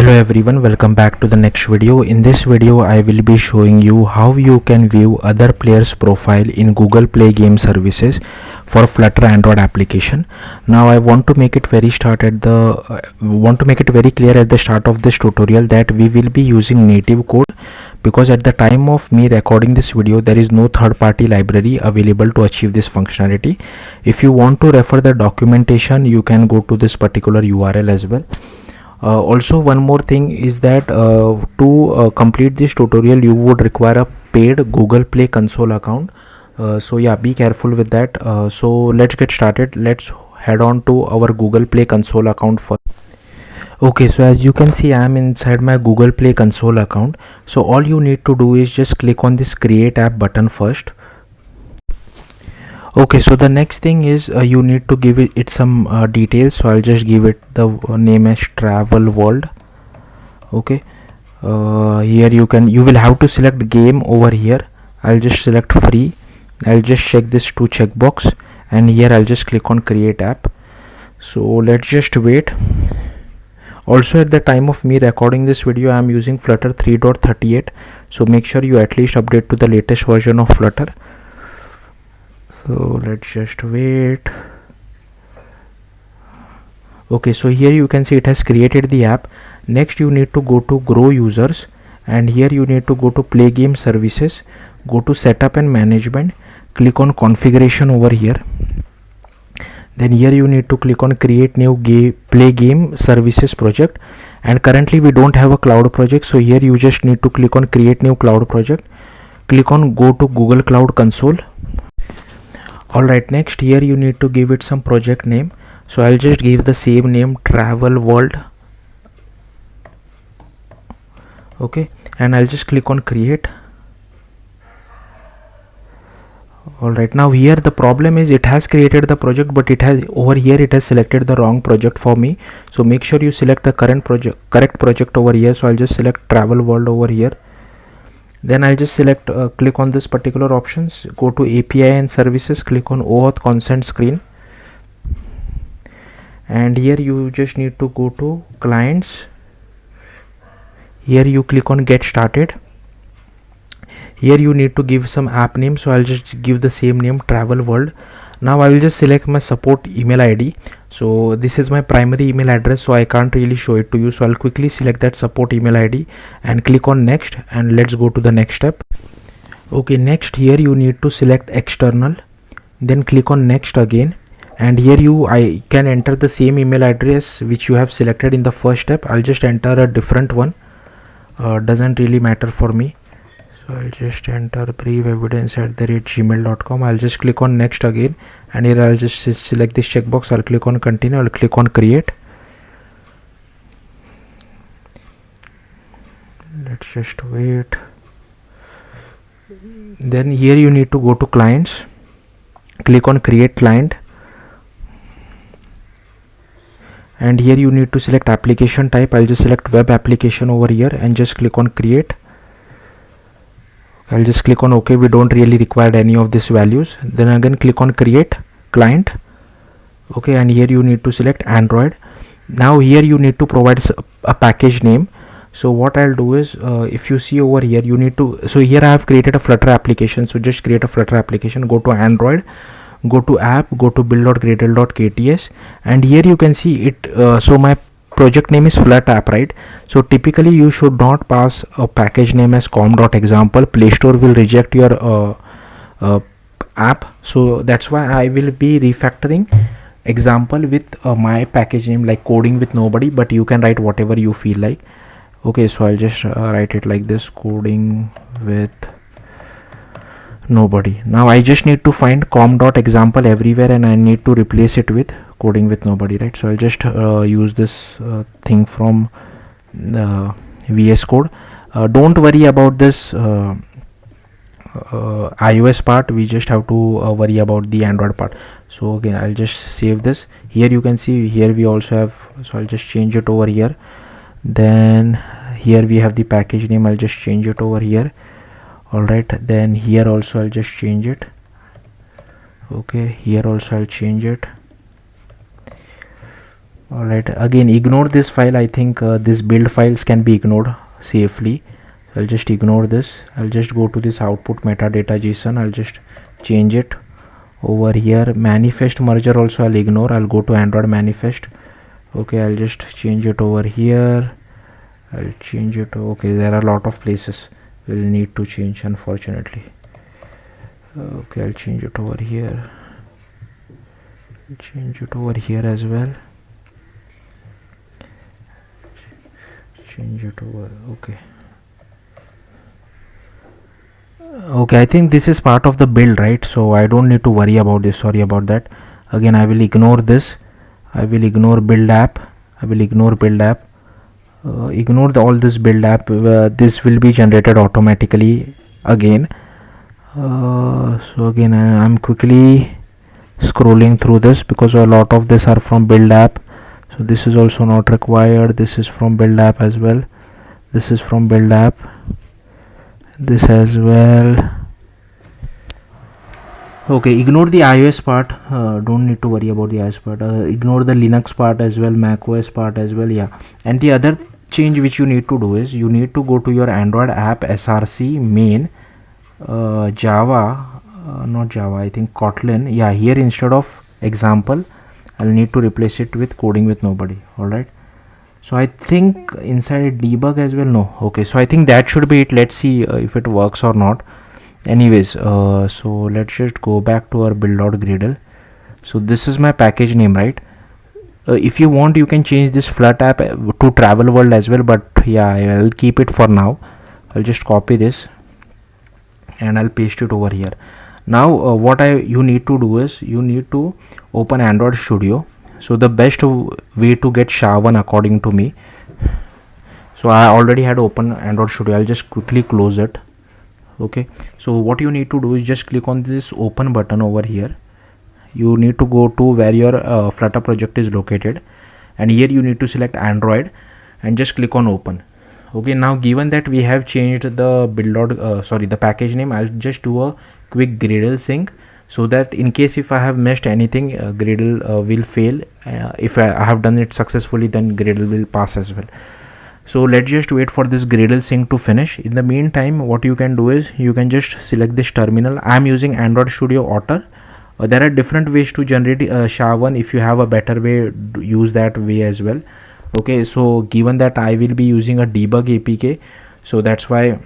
Hello everyone, welcome back to the next video. In this video I will be showing you how you can view other players profile in Google Play game services for Flutter Android application. Now I want to make it very clear at the start of this tutorial that we will be using native code, because at the time of me recording this video there is no third-party library available to achieve this functionality. If you want to refer the documentation, you can go to this particular URL as well. Also, one more thing is that to complete this tutorial you would require a paid Google Play console account. So yeah, be careful with that. So let's get started. Let's head on to our Google Play console account first. Okay, so as you can see I am inside my Google Play console account. So all you need to do is just click on this create app button first. Okay, so the next thing is you need to give it some details. So I'll just give it the name as travel world. Okay, here you will have to select game over here. I'll just select free. I'll just check this to checkbox, and here I'll just click on create app. So let's just wait. Also, at the time of me recording this video I am using Flutter 3.38, so make sure you at least update to the latest version of Flutter. So let's just wait. Okay, so here you can see it has created the app. Next you need to go to grow users, and here you need to go to play game services, go to setup and management, click on configuration over here. Then here you need to click on create new play game services project, and currently we don't have a cloud project, so here you just need to click on create new cloud project. Click on go to Google Cloud Console. Alright, next here you need to give it some project name. So I'll just give the same name, travel world. Okay, and I'll just click on create. Alright, now here the problem is it has created the project, but it has selected the wrong project for me. So make sure you select the correct project over here. So I'll just select travel world over here. Then I'll just select click on this particular options, go to API and services, click on OAuth consent screen, and here you just need to go to clients. Here you click on get started. Here you need to give some app name, so I'll just give the same name, travel world. Now I will just select my support email ID. So this is my primary email address, so I can't really show it to you, so I'll quickly select that support email ID and click on next, and let's go to the next step. Okay, next here you need to select external, then click on next again, and here I can enter the same email address which you have selected in the first step. I'll just enter a different one, doesn't really matter for me. So I'll just enter brieveevidence@gmail.com. I'll just click on next again, and here I'll just select this checkbox. I'll click on continue. I'll click on create. Let's just wait. Then here you need to go to clients, click on create client, and here you need to select application type. I'll just select web application over here and just click on create. I'll just click on OK. We don't really require any of these values. Then again click on create client. Okay, and here you need to select Android. Now here you need to provide a package name. So what I'll do is if you see over here you need to, so here I have created a Flutter application, so just create a Flutter application, go to Android, go to app, go to build.gradle.kts, and here you can see it. So my project name is Flutter app, right? So typically you should not pass a package name as com.example. Play Store will reject your app, so that's why I will be refactoring example with my package name like coding with nobody, but you can write whatever you feel like. Okay, so I'll just write it like this, coding with nobody. Now I just need to find com.example everywhere, and I need to replace it with coding with nobody, right? So I'll just use this thing from VS Code. Don't worry about this iOS part, we just have to worry about the Android part. So again I'll just save this. Here you can see here we also have, so I'll just change it over here. Then here we have the package name, I'll just change it over here. Alright, then here also I'll just change it. Okay, here also I'll change it. Alright, again ignore this file. I think this build files can be ignored safely. So I'll just ignore this. I'll just go to this output metadata JSON. I'll just change it over here. Manifest merger also I'll ignore. I'll go to Android manifest. Okay, I'll just change it over here. I'll change it. Okay, there are a lot of places we'll need to change, unfortunately. Okay, I'll change it over here. I'll change it over here as well. Change it over. Okay. Okay, I think this is part of the build, right? So I don't need to worry about this. Sorry about that. Again, I will ignore this. I will ignore build app. I will ignore build app. Ignore all this build app. This will be generated automatically again. So again, I'm quickly scrolling through this because a lot of this are from build app. So this is also not required. This is from build app as well. This is from build app. This as well. Okay, ignore the iOS part. Don't need to worry about the iOS part. Ignore the Linux part as well, Mac OS part as well. Yeah, and the other change which you need to do is you need to go to your Android app src main Java, not Java, I think Kotlin. Yeah, here instead of example I'll need to replace it with coding with nobody. All right, so I think inside debug as well. No, okay, so I think that should be it. Let's see if it works or not. Anyways, so let's just go back to our build.gradle. So this is my package name, right? If you want, you can change this Flutter app to travel world as well, but yeah, I'll keep it for now. I'll just copy this and I'll paste it over here. Now what you need to do is you need to open Android Studio. So the best way to get SHA-1 according to me, so I already had open Android Studio. I'll just quickly close it. Okay, so what you need to do is just click on this open button over here. You need to go to where your Flutter project is located, and here you need to select Android and just click on open. Okay, now given that we have changed the the package name, I'll just do a quick Gradle sync so that in case if I have missed anything, Gradle will fail. If I have done it successfully, then Gradle will pass as well. So let's just wait for this Gradle sync to finish. In the meantime, what you can do is you can just select this terminal. I'm using Android Studio Otter. There are different ways to generate SHA-1. If you have a better way, use that way as well. Okay, so given that I will be using a debug APK, so that's why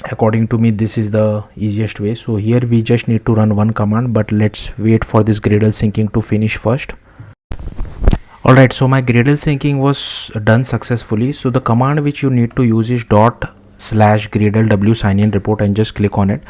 according to me this is the easiest way. So here we just need to run one command, but let's wait for this Gradle syncing to finish first. Alright, so my Gradle syncing was done successfully. So the command which you need to use is /Gradle w sign in report, and just click on it.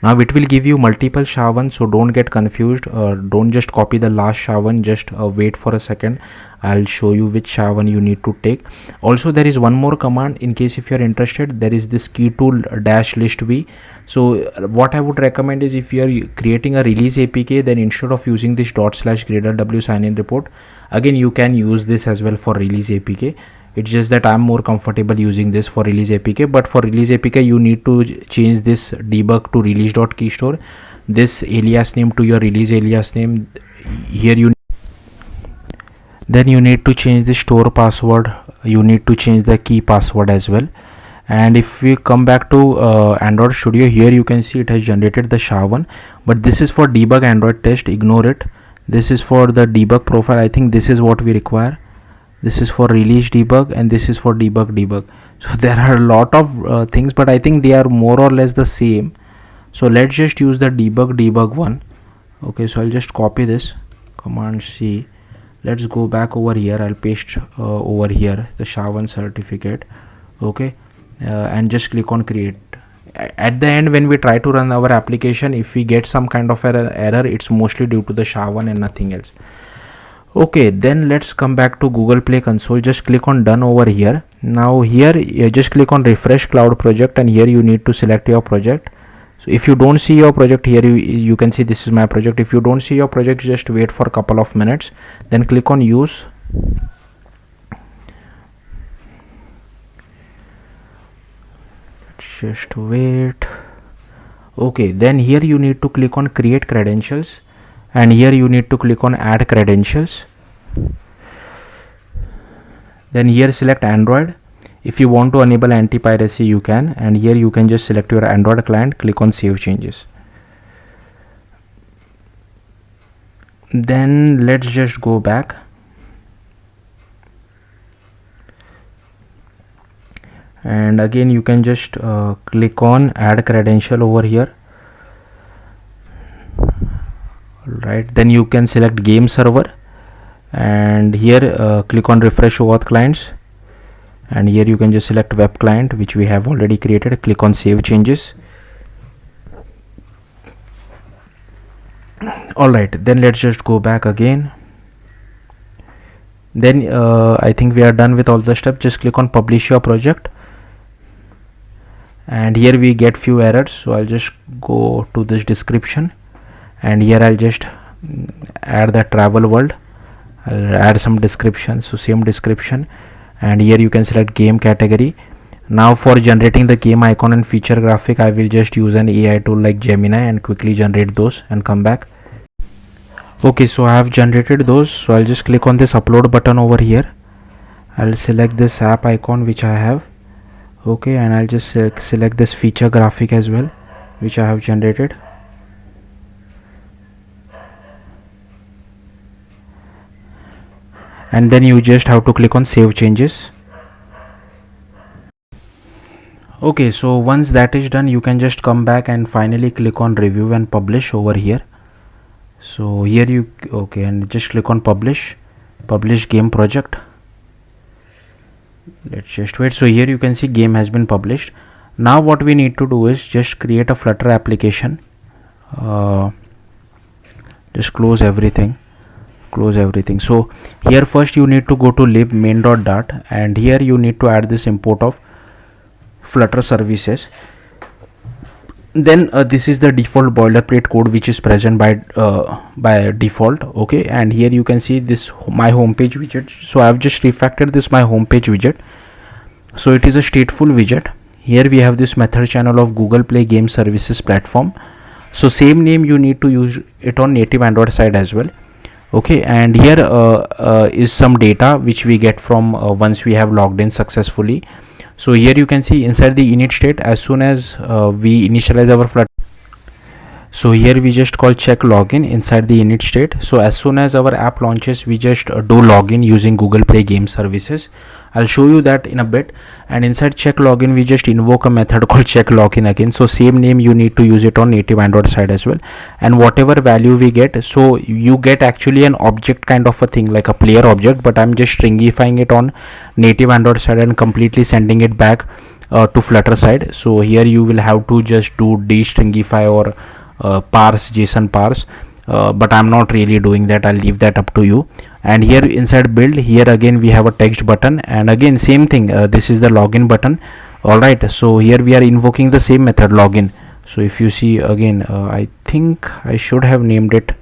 Now it will give you multiple SHA-1, so don't get confused. Don't just copy the last SHA-1, just wait for a second. I'll show you which SHA-1 you need to take. Also there is one more command in case if you're interested. There is this key tool -list v. So what I would recommend is if you're creating a release APK, then instead of using this /Gradle w sign in report, again you can use this as well for release APK. It's just that I'm more comfortable using this for release APK, but for release APK you need to change this debug to release.keystore, this alias name to your release alias name. Here then you need to change the store password. You need to change the key password as well. And if we come back to Android Studio, here you can see it has generated the SHA-1, but this is for debug Android test. Ignore it. This is for the debug profile. I think this is what we require. This is for release debug, and this is for debug. So there are a lot of things, but I think they are more or less the same. So let's just use the debug one. Okay, so I'll just copy this, Command C. Let's go back over here. I'll paste over here the SHA-1 certificate. Okay, and just click on create. At the end, when we try to run our application, if we get some kind of error, it's mostly due to the SHA-1 and nothing else. Okay, then let's come back to Google Play Console. Just click on done over here. Now here you just click on refresh cloud project, and here you need to select your project. So if you don't see your project here, you can see this is my project. If you don't see your project, just wait for a couple of minutes, then click on use. Just wait. Okay, then here you need to click on create credentials, and here you need to click on add credentials. Then here select Android. If you want to enable anti-piracy, you can, and here you can just select your Android client, click on save changes. Then let's just go back, and again you can just click on add credential over here. Right, then you can select game server, and here click on refresh OAuth clients, and here you can just select web client, which we have already created. Click on save changes. Alright, then let's just go back again. Then I think we are done with all the steps. Just click on publish your project, and here we get few errors, so I'll just go to this description, and here I'll just add the travel world. I'll add some description, so same description, and here you can select game category. Now for generating the game icon and feature graphic, I will just use an AI tool like Gemini and quickly generate those and come back. Okay, so I have generated those, so I'll just click on this upload button over here. I'll select this app icon which I have. Okay, and I'll just select this feature graphic as well, which I have generated. And then you just have to click on save changes. Okay, so once that is done, you can just come back and finally click on review and publish over here. So here you and just click on publish game project. Let's just wait. So here you can see game has been published. Now what we need to do is just create a Flutter application. Just close everything. So here first you need to go to lib main.dart, and here you need to add this import of Flutter services. Then this is the default boilerplate code which is present by default. Okay, and here you can see this my homepage widget. So I have just refactored this my homepage widget, so it is a stateful widget. Here we have this method channel of Google Play Game Services platform, so same name you need to use it on native Android side as well. Okay, and here is some data which we get from once we have logged in successfully. So here you can see inside the init state, as soon as we initialize our Flutter, so here we just call check login inside the init state. So as soon as our app launches, we just do login using Google Play Game Services. I'll show you that in a bit. And inside check login, we just invoke a method called check login again. So same name you need to use it on native Android side as well. And whatever value we get, so you get actually an object kind of a thing, like a player object, but I'm just stringifying it on native Android side and completely sending it back to Flutter side. So here you will have to just do destringify or parse, JSON parse, but I'm not really doing that. I'll leave that up to you. And here inside build, here again we have a text button, and again same thing, this is the login button. Alright, so here we are invoking the same method login. So if you see again, I think I should have named it.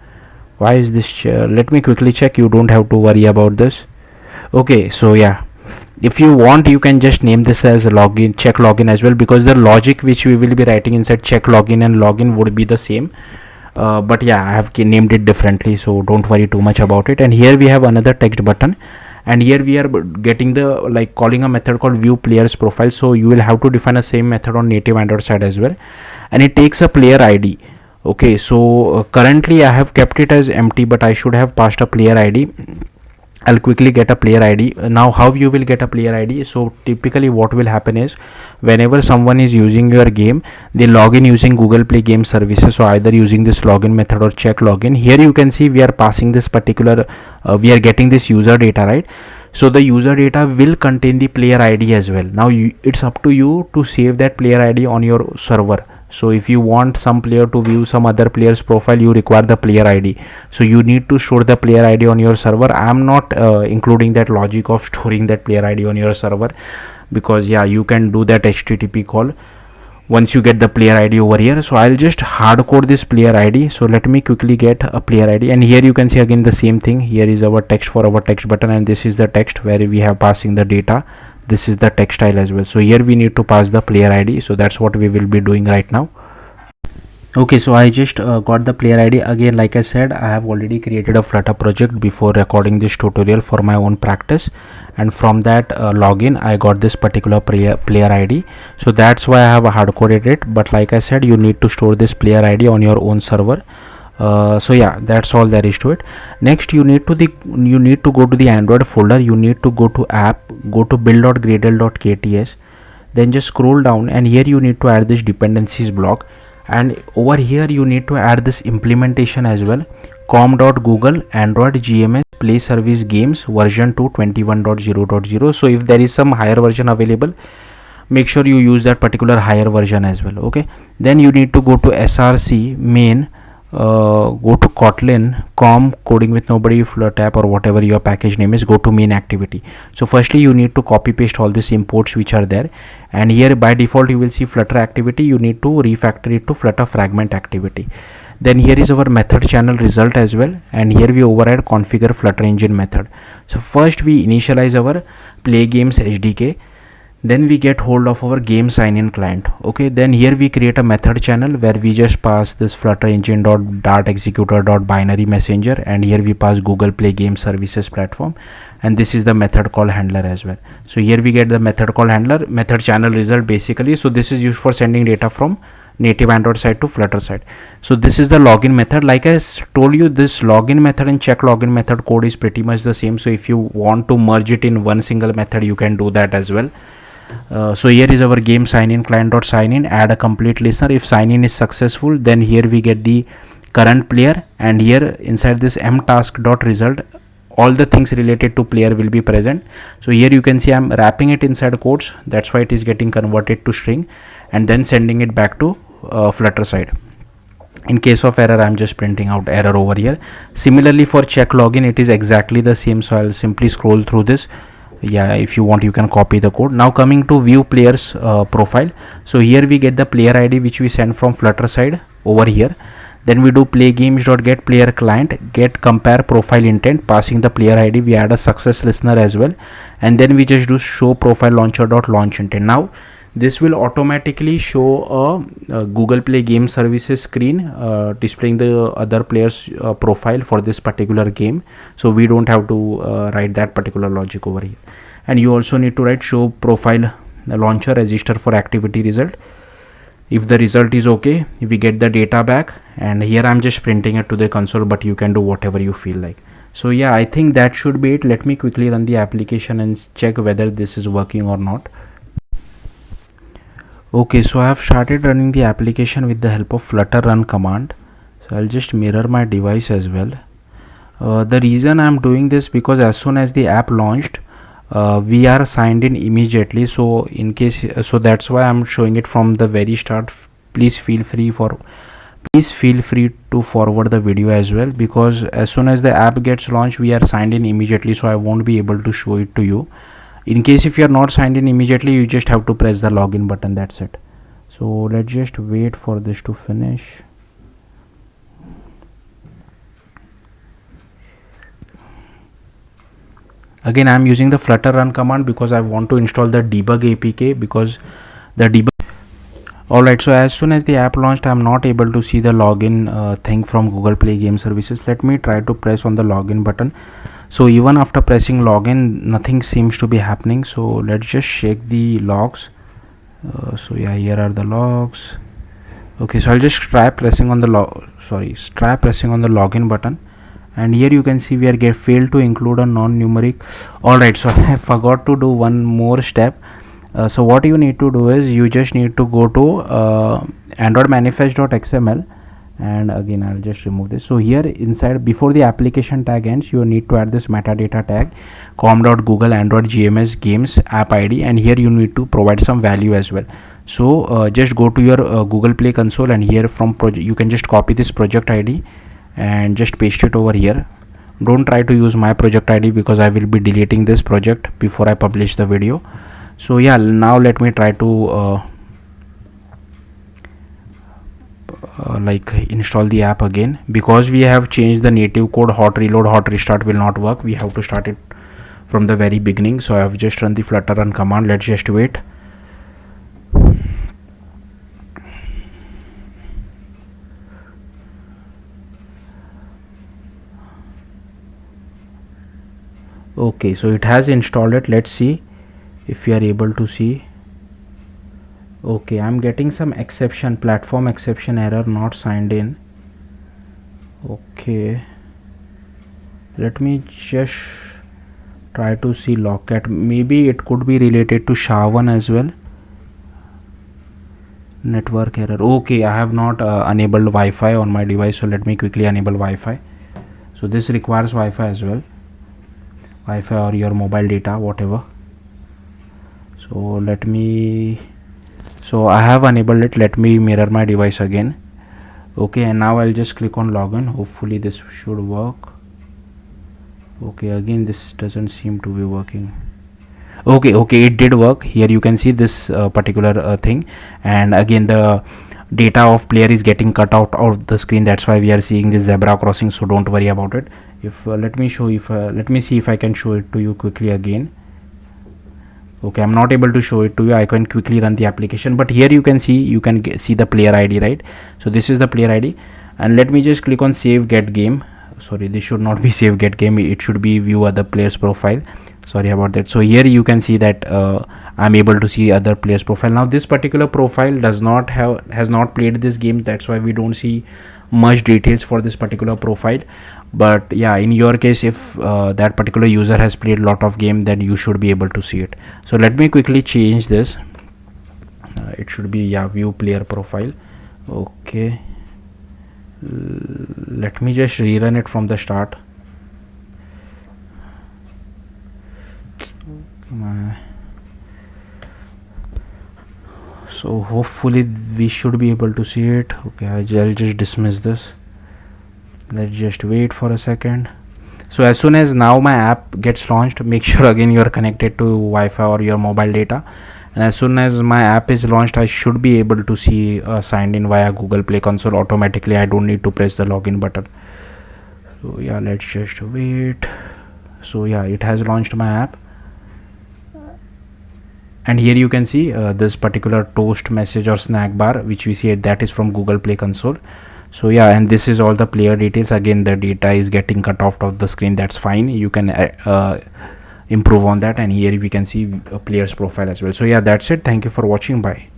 Why is this let me quickly check. You don't have to worry about this. Okay, so yeah, if you want you can just name this as login, check login as well, because the logic which we will be writing inside check login and login would be the same. But yeah, I have named it differently, so don't worry too much about it. And here we have another text button, and here we are getting the calling a method called view players profile. So you will have to define a same method on native Android side as well, and it takes a player ID. Okay, so currently I have kept it as empty, but I should have passed a player ID. I'll quickly get a player ID. Now how you will get a player ID? So typically what will happen is, whenever someone is using your game, they log in using Google Play Game Services, so either using this login method or check login. Here you can see we are passing this particular we are getting this user data, right? So the user data will contain the player ID as well. Now it's up to you to save that player ID on your server. So if you want some player to view some other player's profile, you require the player ID, so you need to store the player ID on your server. I am not including that logic of storing that player ID on your server, because yeah, you can do that HTTP call once you get the player ID over here. So I'll just hardcode this player ID. So let me quickly get a player ID, and here you can see again the same thing. Here is our text for our text button, and this is the text where we have passing the data. This is the text style as well. So here we need to pass the player ID, so that's what we will be doing right now. Okay, so I just got the player ID again. Like I said, I have already created a Flutter project before recording this tutorial for my own practice, and from that login I got this particular player ID. So that's why I have hard coded it, but like I said, you need to store this player ID on your own server. So yeah, that's all there is to it. Next, you need to go to the Android folder. You need to go to app, go to build.gradle.kts, then just scroll down, and here you need to add this dependencies block, and over here you need to add this implementation as well. com.google android gms play service games version 2 21.0.0. so if there is some higher version available, make sure you use that particular higher version as well. Okay, then you need to go to src main, go to kotlin com coding with nobody flutter app or whatever your package name is, go to main activity. So firstly you need to copy paste all these imports which are there, and here by default you will see flutter activity. You need to refactor it to flutter fragment activity. Then here is our method channel result as well, and here we override configure flutter engine method. So first we initialize our play games sdk, then we get hold of our game sign in client. Okay, then here we create a method channel where we just pass this flutter engine dart executor binary messenger, and here we pass google play game services platform, and this is the method call handler as well. So here we get the method call handler method channel result basically. So this is used for sending data from native android side to flutter side. So this is the login method. Like I told you, this login method and check login method code is pretty much the same. So if you want to merge it in one single method, you can do that as well. So here is our game sign in client.sign in, add a complete listener. If sign in is successful, then here we get the current player, and here inside this mtask.result all the things related to player will be present. So here you can see I'm wrapping it inside quotes, that's why it is getting converted to string, and then sending it back to flutter side. In case of error, I'm just printing out error over here. Similarly for check login, it is exactly the same. So I'll simply scroll through this. Yeah, if you want you can copy the code. Now coming to view players profile, so here we get the player id which we send from flutter side over here. Then we do play games.get player client, get compare profile intent, passing the player id. We add a success listener as well, and then we just do show profile launcher.launch intent. Now this will automatically show a google play game services screen displaying the other players profile for this particular game. So we don't have to write that particular logic over here. And you also need to write show profile launcher register for activity result. If the result is okay, we get the data back, and here I'm just printing it to the console, but you can do whatever you feel like. So yeah, I think that should be it. Let me quickly run the application and check whether this is working or not. Okay, so I have started running the application with the help of flutter run command. So I'll just mirror my device as well. The reason I'm doing this because as soon as the app launched, we are signed in immediately. So in case, so that's why I'm showing it from the very start. Please feel free to forward the video as well, because as soon as the app gets launched, we are signed in immediately. So I won't be able to show it to you. In case if you are not signed in immediately, you just have to press the login button, that's it. So let's just wait for this to finish. Again, I'm using the flutter run command because I want to install the debug apk, because the debug. Alright, so as soon as the app launched, I'm not able to see the login thing from Google Play Game Services. Let me try to press on the login button. So even after pressing login, nothing seems to be happening. So let's just check the logs. So yeah, here are the logs. Okay, so I'll just try pressing on the login button, and here you can see we are failed to include a non-numeric. Alright, so I forgot to do one more step. So what you need to do is you just need to go to android manifest.xml, and again I'll just remove this. So here inside, before the application tag ends, you need to add this metadata tag com.google android gms games app id, and here you need to provide some value as well. So just go to your Google Play console, and here from project you can just copy this project id and just paste it over here. Don't try to use my project id because I will be deleting this project before I publish the video. So yeah, now let me try to like install the app again. Because we have changed the native code, hot reload hot restart will not work. We have to start it from the very beginning. So I have just run the flutter run command. Let's just wait. Okay, so it has installed it. Let's see if we are able to see. Okay, I'm getting some exception, platform exception error, not signed in. Okay, let me just try to see logcat. Maybe it could be related to SHA-1 as well. Network error. Okay, I have not enabled Wi-Fi on my device, so let me quickly enable Wi-Fi. So this requires Wi-Fi as well, Wi-Fi or your mobile data, whatever. So let me, so I have enabled it. Let me mirror my device again. Okay, and now I'll just click on login. Hopefully this should work. Okay, again this doesn't seem to be working. Okay, it did work. Here you can see this particular thing, and again the data of player is getting cut out of the screen. That's why we are seeing this zebra crossing, so don't worry about it. If let me see if I can show it to you quickly again. Okay, I'm not able to show it to you. I can quickly run the application, but here you can see see the player ID, right? So this is the player ID, and let me just click on save get game. Sorry, this should not be save get game, it should be view other players profile. Sorry about that. So here you can see that I'm able to see other players profile. Now this particular profile has not played this game, that's why we don't see much details for this particular profile. But yeah, in your case, if that particular user has played a lot of game, then you should be able to see it. So let me quickly change this. It should be, yeah, view player profile. Okay, let me just rerun it from the start. So hopefully we should be able to see it. Okay, I'll just dismiss this. Let's just wait for a second. So as soon as now my app gets launched, make sure again you are connected to Wi-Fi or your mobile data, and as soon as my app is launched, I should be able to see signed in via Google Play Console automatically. I don't need to press the login button. So yeah, let's just wait. So yeah, it has launched my app, and here you can see this particular toast message or snack bar which we see, that is from Google Play Console. So yeah, and this is all the player details. Again, the data is getting cut off of the screen. That's fine, you can improve on that, and here we can see a player's profile as well. So yeah, that's it. Thank you for watching. Bye.